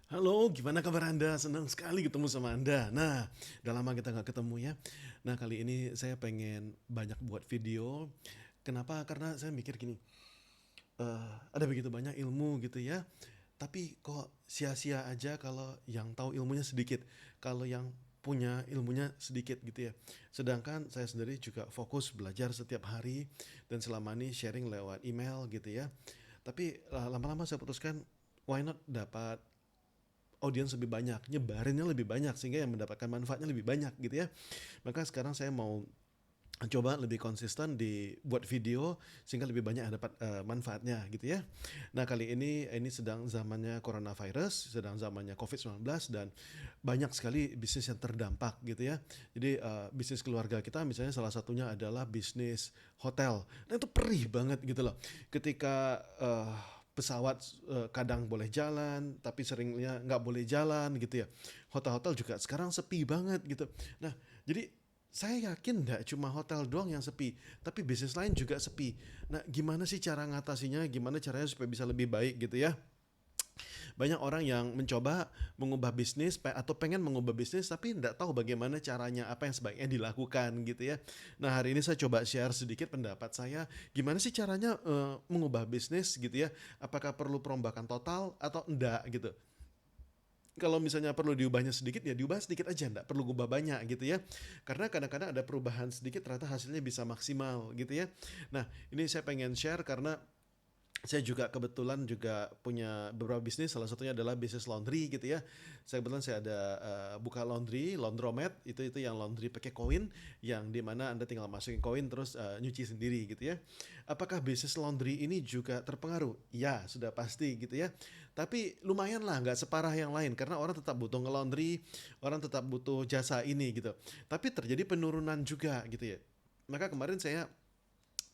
Halo, gimana kabar Anda? Senang sekali ketemu sama Anda. Nah, udah lama kita nggak ketemu ya. Nah, kali ini saya pengen banyak buat video. Kenapa? Karena saya mikir gini, ada begitu banyak ilmu gitu ya, tapi kok sia-sia aja kalau yang tahu ilmunya sedikit, kalau yang punya ilmunya sedikit gitu ya. Sedangkan saya sendiri juga fokus belajar setiap hari dan selama ini sharing lewat email gitu ya. Tapi lama-lama saya putuskan why not dapat audiens lebih banyak, nyebarinnya lebih banyak sehingga yang mendapatkan manfaatnya lebih banyak gitu ya. Maka sekarang saya mau coba lebih konsisten di buat video sehingga lebih banyak yang dapat manfaatnya gitu ya. Nah, kali ini sedang zamannya coronavirus, sedang zamannya COVID-19 dan banyak sekali bisnis yang terdampak gitu ya. Jadi bisnis keluarga kita misalnya salah satunya adalah bisnis hotel. Nah, itu perih banget gitu loh. Ketika pesawat kadang boleh jalan tapi seringnya nggak boleh jalan gitu ya. Hotel-hotel juga sekarang sepi banget gitu. Nah, jadi saya yakin nggak cuma hotel doang yang sepi, tapi bisnis lain juga sepi. Nah, gimana sih cara ngatasinya? Gimana caranya supaya bisa lebih baik gitu ya? Banyak orang yang mencoba mengubah bisnis atau pengen mengubah bisnis tapi nggak tahu bagaimana caranya, apa yang sebaiknya dilakukan gitu ya. Nah, hari ini saya coba share sedikit pendapat saya, gimana sih caranya mengubah bisnis gitu ya. Apakah perlu perombakan total atau enggak gitu. Kalau misalnya perlu diubahnya sedikit ya diubah sedikit aja, enggak perlu ubah banyak gitu ya. Karena kadang-kadang ada perubahan sedikit ternyata hasilnya bisa maksimal gitu ya. Nah, ini saya pengen share karena saya juga kebetulan juga punya beberapa bisnis, salah satunya adalah bisnis laundry gitu ya. Saya ada buka laundry, laundromat, itu yang laundry pakai koin, yang dimana Anda tinggal masukin koin terus nyuci sendiri gitu ya. Apakah bisnis laundry ini juga terpengaruh? Ya, sudah pasti gitu ya. Tapi lumayan lah, nggak separah yang lain karena orang tetap butuh nge-laundry, orang tetap butuh jasa ini gitu. Tapi terjadi penurunan juga gitu ya. Maka kemarin saya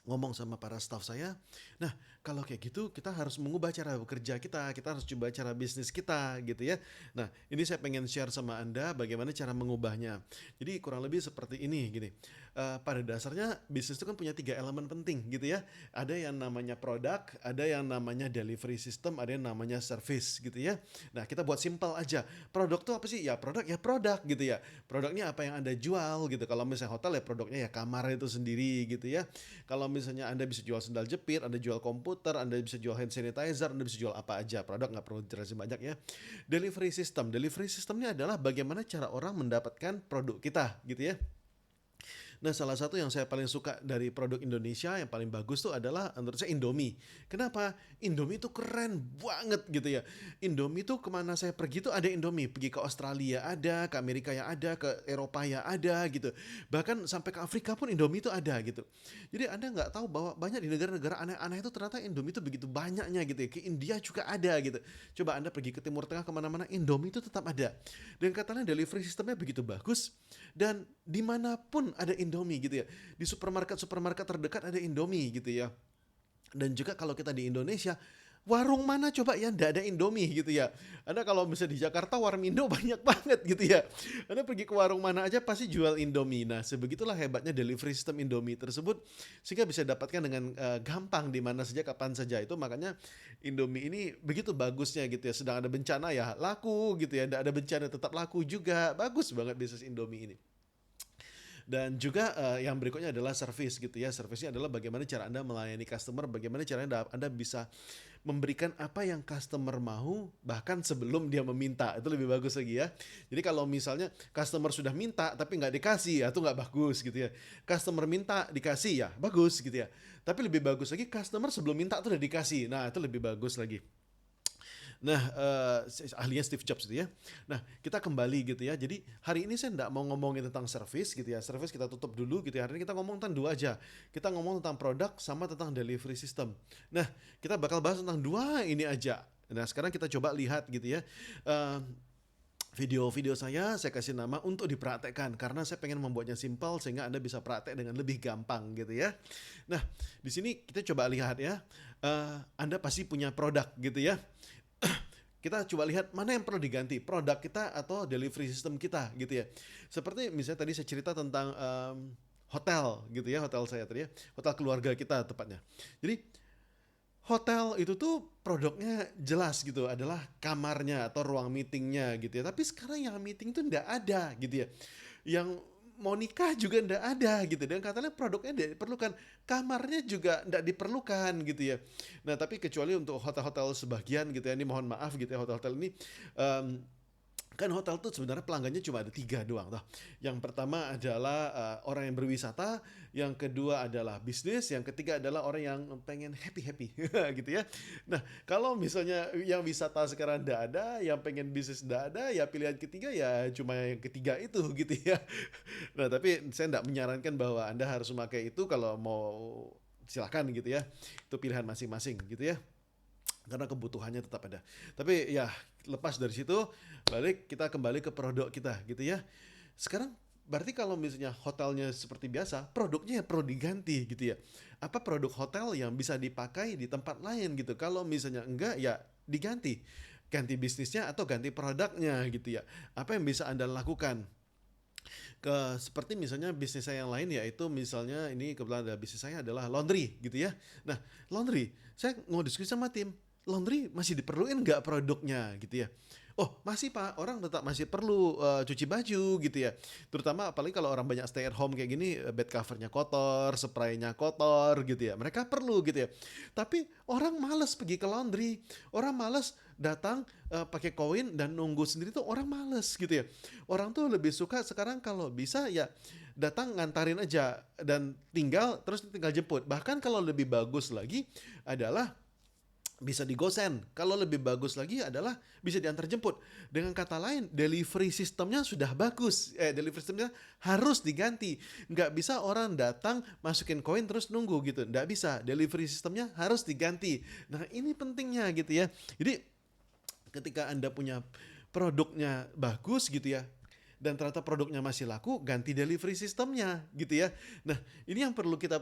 ngomong sama para staff saya, nah kalau kayak gitu kita harus mengubah cara bekerja kita harus coba cara bisnis kita gitu ya. Nah, ini saya pengen share sama Anda bagaimana cara mengubahnya. Jadi kurang lebih seperti ini gini. Pada dasarnya bisnis itu kan punya tiga elemen penting gitu ya. Ada yang namanya produk, ada yang namanya delivery system, ada yang namanya service gitu ya. Nah, kita buat simple aja. Produk tuh apa sih? Ya produk gitu ya. Produknya apa yang Anda jual gitu. Kalau misalnya hotel ya produknya ya kamar itu sendiri gitu ya. Kalau misalnya Anda bisa jual sendal jepit, Anda jual komputer, Anda bisa jual hand sanitizer, Anda bisa jual apa aja. Produk nggak perlu jelasin banyak ya. Delivery systemnya adalah bagaimana cara orang mendapatkan produk kita gitu ya. Nah, salah satu yang saya paling suka dari produk Indonesia yang paling bagus tuh adalah menurut saya Indomie. Kenapa? Indomie tuh keren banget gitu ya. Indomie tuh kemana saya pergi tuh ada Indomie. Pergi ke Australia ada, ke Amerika ya ada, ke Eropa ya ada gitu. Bahkan sampai ke Afrika pun Indomie itu ada gitu. Jadi Anda nggak tahu bahwa banyak di negara-negara aneh-aneh itu ternyata Indomie itu begitu banyaknya gitu ya. Ke India juga ada gitu. Coba Anda pergi ke Timur Tengah kemana-mana Indomie itu tetap ada. Dan katanya delivery sistemnya begitu bagus dan dimanapun ada Indomie gitu ya. Di supermarket terdekat ada Indomie gitu ya. Dan juga kalau kita di Indonesia, warung mana coba yang tidak ada Indomie gitu ya. Anda kalau misalnya di Jakarta Warmindo banyak banget gitu ya. Anda pergi ke warung mana aja pasti jual Indomie. Nah, sebegitulah hebatnya delivery system Indomie tersebut sehingga bisa dapatkan dengan gampang di mana saja kapan saja. Itu makanya Indomie ini begitu bagusnya gitu ya. Sedang ada bencana ya laku gitu ya. Tidak ada bencana tetap laku juga. Bagus banget bisnis Indomie ini. Dan juga yang berikutnya adalah service gitu ya. Service-nya adalah bagaimana cara Anda melayani customer, bagaimana caranya Anda bisa memberikan apa yang customer mau bahkan sebelum dia meminta. Itu lebih bagus lagi ya. Jadi kalau misalnya customer sudah minta tapi nggak dikasih, ya itu nggak bagus gitu ya. Customer minta dikasih ya bagus gitu ya. Tapi lebih bagus lagi customer sebelum minta tuh udah dikasih. Nah, itu lebih bagus lagi. Nah, ahlinya Steve Jobs gitu ya. Nah, kita kembali gitu ya. Jadi hari ini saya nggak mau ngomongin tentang service gitu ya. Service kita tutup dulu gitu ya. Hari ini kita ngomong tentang dua aja. Kita ngomong tentang produk sama tentang delivery system. Nah, kita bakal bahas tentang dua ini aja. Nah, sekarang kita coba lihat gitu ya. Eh, Video-video saya kasih nama untuk dipraktekkan karena saya pengen membuatnya simpel sehingga Anda bisa praktek dengan lebih gampang gitu ya. Nah, di sini kita coba lihat ya. Anda pasti punya produk gitu ya. Kita coba lihat mana yang perlu diganti, produk kita atau delivery system kita gitu ya. Seperti misalnya tadi saya cerita tentang hotel gitu ya, hotel saya tadi ya, hotel keluarga kita tepatnya. Jadi Hotel itu tuh produknya jelas gitu, adalah kamarnya atau ruang meetingnya gitu ya. Tapi sekarang yang meeting tuh nggak ada gitu ya. Yang mau nikah juga ndak ada gitu, dan katanya produknya tidak diperlukan, kamarnya juga ndak diperlukan gitu ya. Nah tapi kecuali untuk hotel-hotel sebagian gitu ya, ini mohon maaf gitu ya, hotel-hotel ini em, kan hotel tuh sebenarnya pelanggannya cuma ada tiga doang toh. Yang pertama adalah orang yang berwisata, yang kedua adalah bisnis, yang ketiga adalah orang yang pengen happy happy gitu ya. Nah kalau misalnya yang wisata sekarang ndak ada, yang pengen bisnis ndak ada, ya pilihan ketiga ya cuma yang ketiga itu gitu ya. Nah tapi saya ndak menyarankan bahwa anda harus memakai itu, kalau mau silakan gitu ya. Itu pilihan masing-masing gitu ya, karena kebutuhannya tetap ada. Tapi ya lepas dari situ, balik kita kembali ke produk kita gitu ya. Sekarang berarti kalau misalnya hotelnya seperti biasa, produknya ya perlu diganti gitu ya. Apa produk hotel yang bisa dipakai di tempat lain gitu. Kalau misalnya enggak ya diganti. Ganti bisnisnya atau ganti produknya gitu ya. Apa yang bisa Anda lakukan? Seperti misalnya bisnis saya yang lain, yaitu misalnya ini kebetulan ada bisnis saya adalah laundry gitu ya. Nah, laundry, saya mau diskusi sama tim, laundry masih diperluin nggak produknya gitu ya. Oh masih pak, orang tetap masih perlu cuci baju gitu ya. Terutama apalagi kalau orang banyak stay at home kayak gini, bed covernya kotor, spraynya kotor gitu ya. Mereka perlu gitu ya. Tapi orang males pergi ke laundry, orang males datang pakai koin dan nunggu sendiri, tuh orang males gitu ya. Orang tuh lebih suka sekarang kalau bisa ya datang ngantarin aja dan tinggal jemput. Bahkan kalau lebih bagus lagi adalah bisa digosen. Kalau lebih bagus lagi adalah bisa diantar jemput. Dengan kata lain, delivery sistemnya sudah bagus. Delivery sistemnya harus diganti. Nggak bisa orang datang masukin koin terus nunggu gitu. Nggak bisa. Delivery sistemnya harus diganti. Nah ini pentingnya gitu ya. Jadi ketika Anda punya produknya bagus gitu ya, dan ternyata produknya masih laku, ganti delivery sistemnya gitu ya. Nah ini yang perlu kita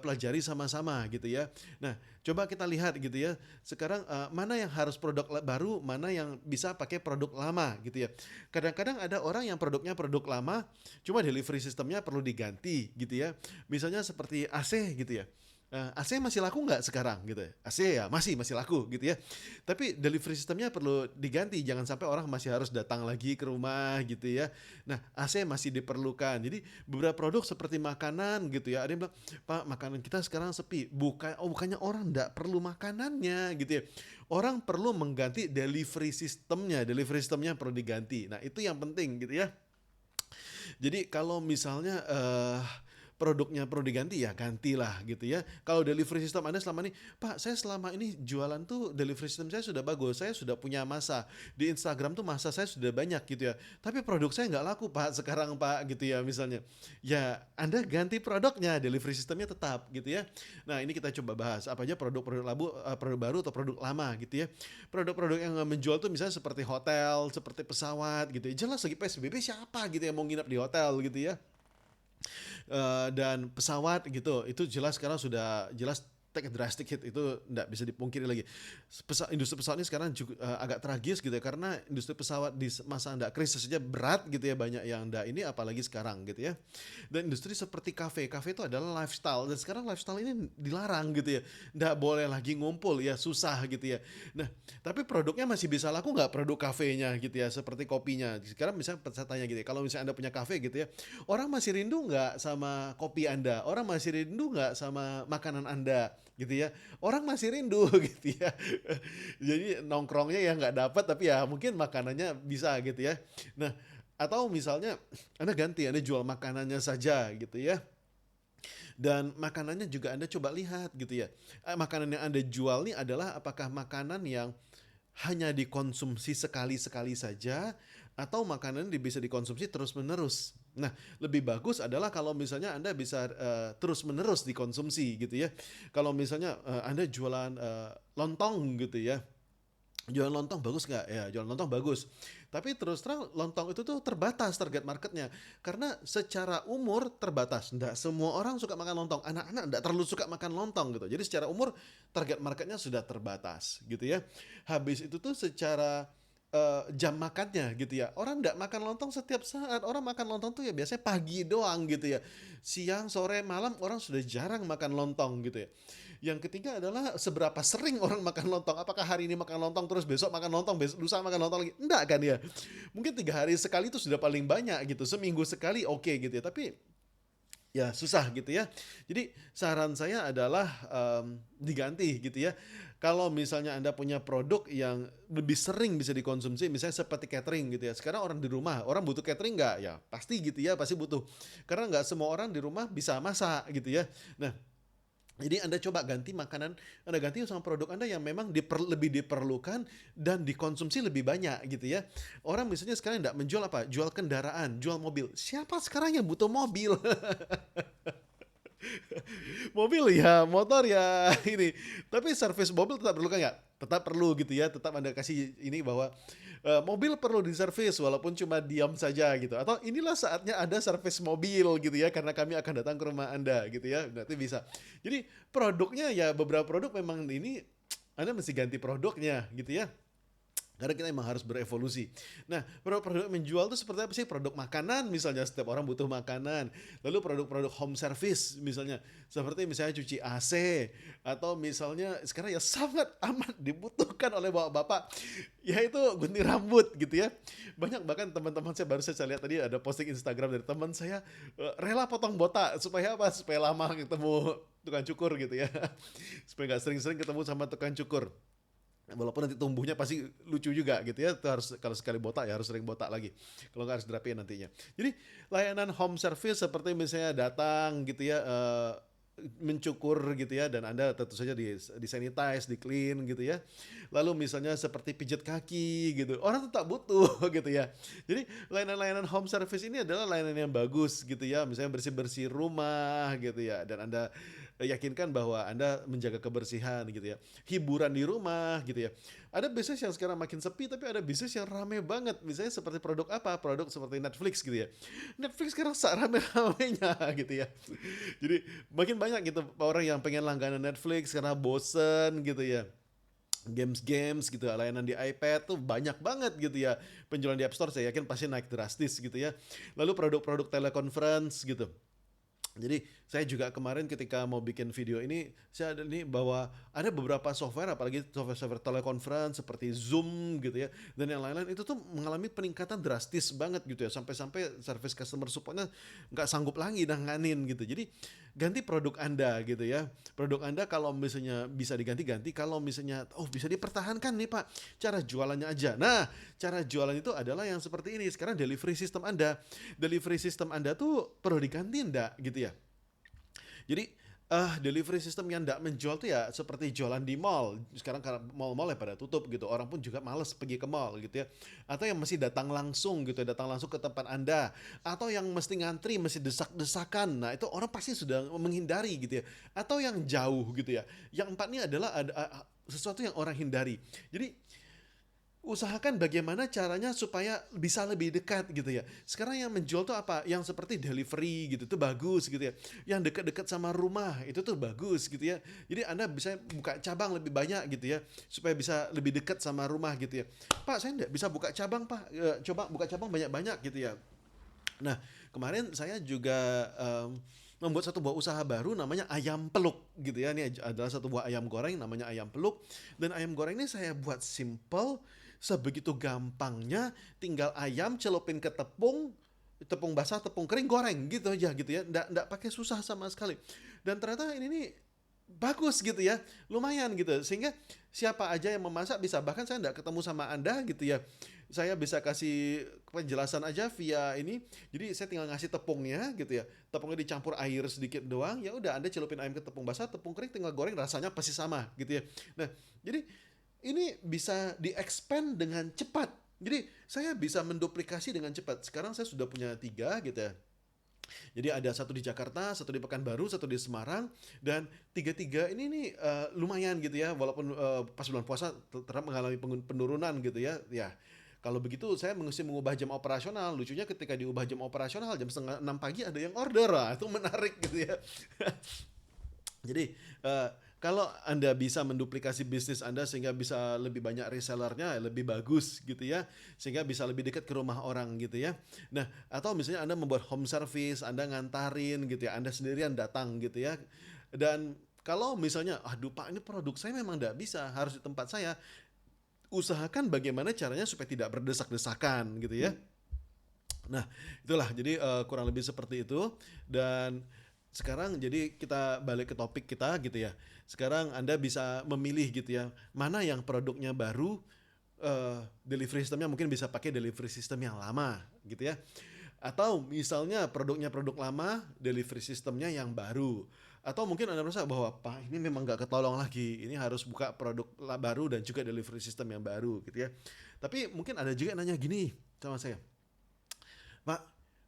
pelajari sama-sama gitu ya. Nah coba kita lihat gitu ya, sekarang mana yang harus produk baru, mana yang bisa pakai produk lama gitu ya. Kadang-kadang ada orang yang produknya produk lama, cuma delivery sistemnya perlu diganti gitu ya. Misalnya seperti AC gitu ya. AC masih laku nggak sekarang gitu ya? AC ya masih laku gitu ya. Tapi delivery sistemnya perlu diganti, jangan sampai orang masih harus datang lagi ke rumah gitu ya. Nah AC masih diperlukan. Jadi beberapa produk seperti makanan gitu ya, ada yang bilang pak makanan kita sekarang sepi. Bukannya orang nggak perlu makanannya gitu ya. Orang perlu mengganti delivery sistemnya. Delivery sistemnya perlu diganti. Nah itu yang penting gitu ya. Jadi kalau misalnya produknya perlu diganti ya gantilah gitu ya. Kalau delivery system Anda selama ini, Pak saya selama ini jualan tuh delivery system saya sudah bagus, saya sudah punya masa di Instagram tuh, masa saya sudah banyak gitu ya. Tapi produk saya nggak laku Pak sekarang Pak gitu ya misalnya. Ya Anda ganti produknya, delivery systemnya tetap gitu ya. Nah ini kita coba bahas apa aja produk baru atau produk lama gitu ya. Produk-produk yang menjual tuh misalnya seperti hotel, seperti pesawat gitu ya. Jelas lagi PSBB siapa gitu yang mau nginep di hotel gitu ya. Dan pesawat gitu, itu jelas sekarang sudah jelas take a drastic hit, itu tidak bisa dipungkiri lagi. Industri pesawat ini sekarang juga agak tragis gitu ya, karena industri pesawat di masa ndak krisis saja berat gitu ya, banyak yang ndak ini apalagi sekarang gitu ya. Dan industri seperti kafe itu adalah lifestyle, dan sekarang lifestyle ini dilarang gitu ya, ndak boleh lagi ngumpul ya, susah gitu ya. Nah tapi produknya masih bisa laku nggak, produk kafenya gitu ya, seperti kopinya. Sekarang misalnya saya tanya gitu ya, kalau misalnya Anda punya kafe gitu ya, orang masih rindu nggak sama kopi Anda, orang masih rindu nggak sama makanan Anda gitu ya, orang masih rindu gitu ya. Jadi nongkrongnya ya nggak dapat, tapi ya mungkin makanannya bisa gitu ya. Nah atau misalnya Anda ganti, Anda jual makanannya saja gitu ya, dan makanannya juga Anda coba lihat gitu ya. Makanan yang Anda jual nih adalah apakah makanan yang hanya dikonsumsi sekali-sekali saja, atau makanan bisa dikonsumsi terus-menerus. Nah, lebih bagus adalah kalau misalnya Anda bisa terus-menerus dikonsumsi gitu ya. Kalau misalnya Anda jualan lontong gitu ya. Jualan lontong bagus nggak? Ya, jualan lontong bagus. Tapi terus terang lontong itu tuh terbatas target marketnya. Karena secara umur terbatas. Nggak semua orang suka makan lontong. Anak-anak nggak terlalu suka makan lontong gitu. Jadi secara umur target marketnya sudah terbatas gitu ya. Habis itu tuh secara jam makannya gitu ya. Orang nggak makan lontong setiap saat, orang makan lontong tuh ya biasanya pagi doang gitu ya. Siang, sore, malam orang sudah jarang makan lontong gitu ya. Yang ketiga adalah seberapa sering orang makan lontong. Apakah hari ini makan lontong terus besok makan lontong, besok lusa makan lontong lagi? Enggak kan ya. Mungkin 3 hari sekali itu sudah paling banyak gitu. Seminggu sekali oke gitu ya. Tapi ya susah gitu ya. Jadi saran saya adalah diganti gitu ya. Kalau misalnya Anda punya produk yang lebih sering bisa dikonsumsi, misalnya seperti catering gitu ya. Sekarang orang di rumah, orang butuh catering nggak? Ya pasti gitu ya, pasti butuh. Karena nggak semua orang di rumah bisa masak gitu ya. Nah, jadi Anda coba ganti makanan, Anda ganti sama produk Anda yang memang lebih diperlukan dan dikonsumsi lebih banyak gitu ya. Orang misalnya sekarang nggak menjual apa? Jual kendaraan, jual mobil. Siapa sekarang yang butuh mobil? Mobil ya, motor ya ini. Tapi servis mobil tetap perlu kan nggak? Tetap perlu gitu ya. Tetap Anda kasih ini bahwa mobil perlu diservis walaupun cuma diam saja gitu. Atau inilah saatnya Anda servis mobil gitu ya karena kami akan datang ke rumah Anda gitu ya. Berarti bisa. Jadi produknya ya beberapa produk memang ini Anda mesti ganti produknya gitu ya. Karena kita emang harus berevolusi. Nah, produk-produk yang menjual itu seperti apa sih? Produk makanan misalnya, setiap orang butuh makanan. Lalu produk-produk home service misalnya, seperti misalnya cuci AC, atau misalnya sekarang ya sangat amat dibutuhkan oleh bapak-bapak, yaitu gunting rambut gitu ya. Banyak bahkan teman-teman saya baru saya lihat tadi ada posting Instagram dari teman saya, rela potong botak supaya apa? Supaya lama ketemu tukang cukur gitu ya. Supaya nggak sering-sering ketemu sama tukang cukur. Walaupun nanti tumbuhnya pasti lucu juga gitu ya. Itu harus kalau sekali botak ya harus sering botak lagi. Kalau nggak harus dirapiin nantinya. Jadi layanan home service seperti misalnya datang gitu ya mencukur gitu ya dan Anda tentu saja di sanitize, di clean gitu ya. Lalu misalnya seperti pijat kaki gitu. Orang tetap butuh gitu ya. Jadi layanan-layanan home service ini adalah layanan yang bagus gitu ya. Misalnya bersih-bersih rumah gitu ya dan Anda yakinkan bahwa Anda menjaga kebersihan gitu ya. Hiburan di rumah gitu ya. Ada bisnis yang sekarang makin sepi tapi ada bisnis yang rame banget. Misalnya seperti produk apa? Produk seperti Netflix gitu ya. Netflix sekarang rame-ramenya gitu ya. Jadi makin banyak gitu orang yang pengen langganan Netflix karena bosen gitu ya. Games-games gitu, layanan di iPad tuh banyak banget gitu ya. Penjualan di App Store saya yakin pasti naik drastis gitu ya. Lalu produk-produk teleconference gitu. Jadi saya juga kemarin ketika mau bikin video ini, saya ada nih bahwa ada beberapa software, apalagi software-software teleconference seperti Zoom gitu ya, dan yang lain-lain itu tuh mengalami peningkatan drastis banget gitu ya, sampai-sampai service customer supportnya nggak sanggup lagi nanganin gitu. Jadi ganti produk Anda gitu ya. Produk Anda kalau misalnya bisa diganti-ganti, kalau misalnya bisa dipertahankan nih Pak, cara jualannya aja. Nah, cara jualan itu adalah yang seperti ini. Sekarang delivery system Anda. Delivery system Anda tuh perlu diganti enggak gitu ya. Jadi delivery system yang tidak menjual tuh ya seperti jualan di mall. Sekarang karena mall-mall ya pada tutup gitu. Orang pun juga males pergi ke mall gitu ya. Atau yang mesti datang langsung gitu, datang langsung ke tempat Anda. Atau yang mesti ngantri, mesti desak-desakan. Nah, itu orang pasti sudah menghindari gitu ya. Atau yang jauh gitu ya. Yang empat ini adalah sesuatu yang orang hindari. Jadi usahakan bagaimana caranya supaya bisa lebih dekat gitu ya. Sekarang yang menjual tuh apa? Yang seperti delivery gitu tuh bagus gitu ya. Yang dekat-dekat sama rumah itu tuh bagus gitu ya. Jadi Anda bisa buka cabang lebih banyak gitu ya. Supaya bisa lebih dekat sama rumah gitu ya. Pak, saya enggak bisa buka cabang Pak. Coba buka cabang banyak-banyak gitu ya. Nah, kemarin saya juga membuat satu buah usaha baru namanya ayam peluk gitu ya. Ini adalah satu buah ayam goreng namanya ayam peluk. Dan ayam goreng ini saya buat simple, sebegitu gampangnya, tinggal ayam celupin ke tepung, tepung basah, tepung kering, goreng gitu aja gitu ya. Nggak pakai susah sama sekali. Dan ternyata ini nih bagus gitu ya, lumayan gitu. Sehingga siapa aja yang memasak bisa. Bahkan saya nggak ketemu sama Anda gitu ya. Saya bisa kasih penjelasan aja via ini. Jadi saya tinggal ngasih tepungnya gitu ya. Tepungnya dicampur air sedikit doang. Ya udah Anda celupin ayam ke tepung basah, tepung kering tinggal goreng rasanya pasti sama gitu ya. Nah, jadi ini bisa di-expand dengan cepat. Jadi saya bisa menduplikasi dengan cepat. Sekarang saya sudah punya 3 gitu ya. Jadi ada satu di Jakarta, satu di Pekanbaru, satu di Semarang, dan tiga-tiga ini nih lumayan gitu ya. Walaupun pas bulan puasa tetap mengalami penurunan gitu ya. Ya kalau begitu saya mesti mengubah jam operasional. Lucunya ketika diubah jam operasional jam setengah 6 pagi ada yang order lah. Itu menarik gitu ya. Jadi kalau Anda bisa menduplikasi bisnis Anda sehingga bisa lebih banyak resellernya, lebih bagus gitu ya, sehingga bisa lebih dekat ke rumah orang gitu ya. Nah, atau misalnya Anda membuat home service, Anda ngantarin gitu ya, Anda sendirian datang gitu ya. Dan kalau misalnya, aduh Pak ini produk saya memang tidak bisa, harus di tempat saya, usahakan bagaimana caranya supaya tidak berdesak-desakan gitu ya. Nah, itulah jadi kurang lebih seperti itu. Dan sekarang jadi kita balik ke topik kita gitu ya. Sekarang Anda bisa memilih gitu ya, mana yang produknya baru, delivery systemnya mungkin bisa pakai delivery system yang lama gitu ya. Atau misalnya produknya produk lama, delivery systemnya yang baru. Atau mungkin Anda merasa bahwa Pak ini memang nggak ketolong lagi, ini harus buka produk baru dan juga delivery system yang baru gitu ya. Tapi mungkin ada juga yang nanya gini sama saya, Pak,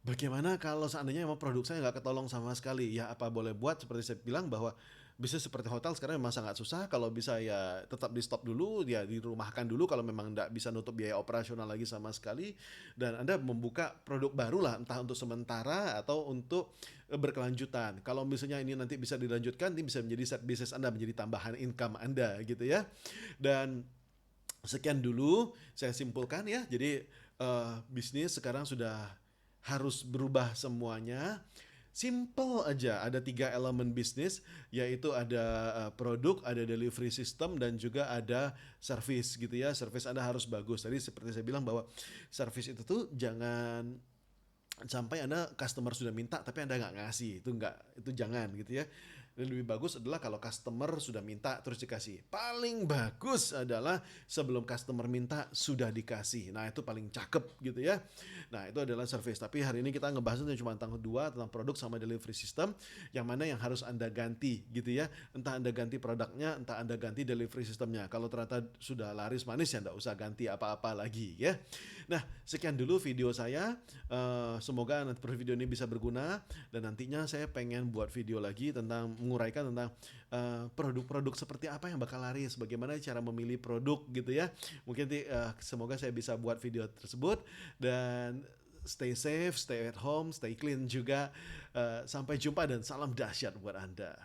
bagaimana kalau seandainya memang produk saya nggak ketolong sama sekali? Ya apa boleh buat seperti saya bilang bahwa bisnis seperti hotel sekarang memang sangat susah. Kalau bisa ya tetap di stop dulu, ya dirumahkan dulu kalau memang nggak bisa nutup biaya operasional lagi sama sekali. Dan Anda membuka produk baru lah, entah untuk sementara atau untuk berkelanjutan. Kalau misalnya ini nanti bisa dilanjutkan, ini bisa menjadi set bisnis Anda, menjadi tambahan income Anda gitu ya. Dan sekian dulu saya simpulkan ya. Jadi bisnis sekarang sudah harus berubah semuanya. Simple aja, ada 3 elemen bisnis, yaitu ada produk, ada delivery system, dan juga ada service gitu ya. Service Anda harus bagus. Tadi seperti saya bilang bahwa service itu tuh jangan sampai Anda customer sudah minta tapi Anda nggak ngasih, itu jangan gitu ya. Dan lebih bagus adalah kalau customer sudah minta terus dikasih. Paling bagus adalah sebelum customer minta sudah dikasih. Nah itu paling cakep gitu ya. Nah itu adalah service. Tapi hari ini kita ngebahas cuma tentang dua, tentang produk sama delivery system. Yang mana yang harus Anda ganti gitu ya. Entah Anda ganti produknya, entah Anda ganti delivery systemnya. Kalau ternyata sudah laris manis ya nggak usah ganti apa-apa lagi ya. Nah sekian dulu video saya. Semoga nanti video ini bisa berguna. Dan nantinya saya pengen buat video lagi tentang menguraikan tentang produk-produk seperti apa yang bakal laris, bagaimana cara memilih produk gitu ya. Mungkin semoga saya bisa buat video tersebut. Dan stay safe, stay at home, stay clean juga. Sampai jumpa dan salam dahsyat buat Anda.